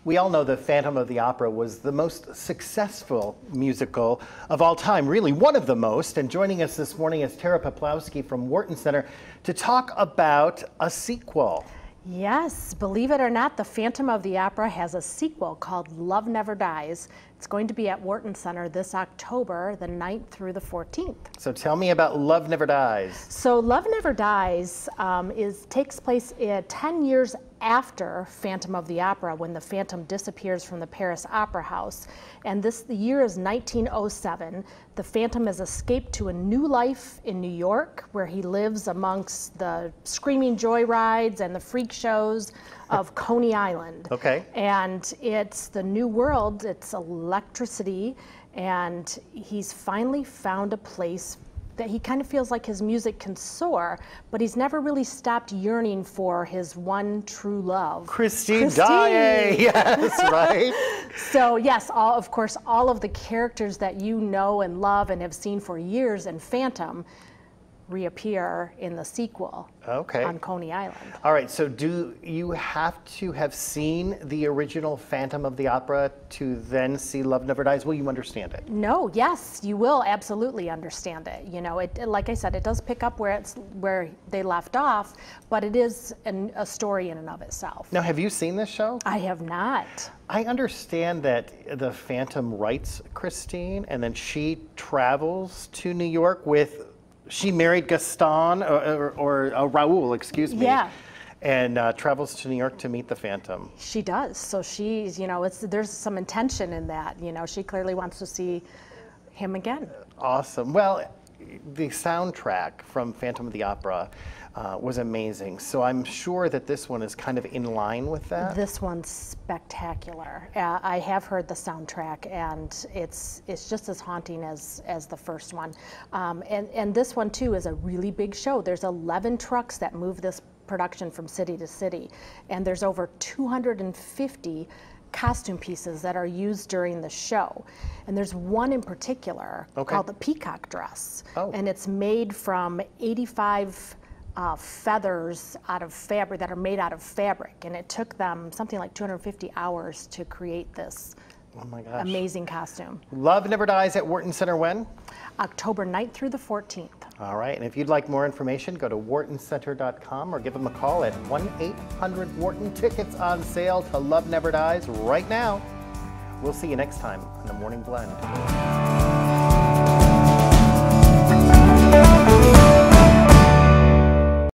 We all know the Phantom of the Opera was the most successful musical of all time, really one of the most. And joining us this morning is Tara Poplowski from Wharton Center to talk about a sequel. Yes, believe it or not, the Phantom of the Opera has a sequel called Love Never Dies. It's going to be at Wharton Center this October, the 9th through the 14th. So tell me about Love Never Dies. So Love Never Dies takes place 10 years after Phantom of the Opera, when the Phantom disappears from the Paris Opera House. And the year is 1907. The Phantom has escaped to a new life in New York, where he lives amongst the screaming joyrides and the freak shows of Coney Island. Okay. And it's the new world, it's electricity, and he's finally found a place that he kind of feels like his music can soar, but he's never really stopped yearning for his one true love. Christine Daae, yes, right? So yes, of course, all of the characters that you know and love and have seen for years in Phantom reappear in the sequel on Coney Island. All right, so do you have to have seen the original Phantom of the Opera to then see Love Never Dies? Will you understand it? No, yes, you will absolutely understand it. You know, like I said, it does pick up where they left off, but it is a story in and of itself. Now, have you seen this show? I have not. I understand that the Phantom writes Christine, and then she travels to New York with. She married Gaston, or Raoul, excuse me, and travels to New York to meet the Phantom. She does. So she's, you know, there's some intention in that. You know, she clearly wants to see him again. Awesome. Well, the soundtrack from Phantom of the Opera was amazing. So I'm sure that this one is kind of in line with that. This one's spectacular. I have heard the soundtrack, and it's just as haunting as the first one. And this one too is a really big show. There's 11 trucks that move this production from city to city, and there's over 250 costume pieces that are used during the show. And there's one in particular called the Peacock Dress. And it's made from 85 feathers out of fabric that are made out of fabric. And it took them something like 250 hours to create this amazing costume. Love Never Dies at Wharton Center when? October 9th through the 14th. All right, and if you'd like more information, go to whartoncenter.com or give them a call at 1-800-WHARTON. Tickets on sale to Love Never Dies right now. We'll see you next time on The Morning Blend.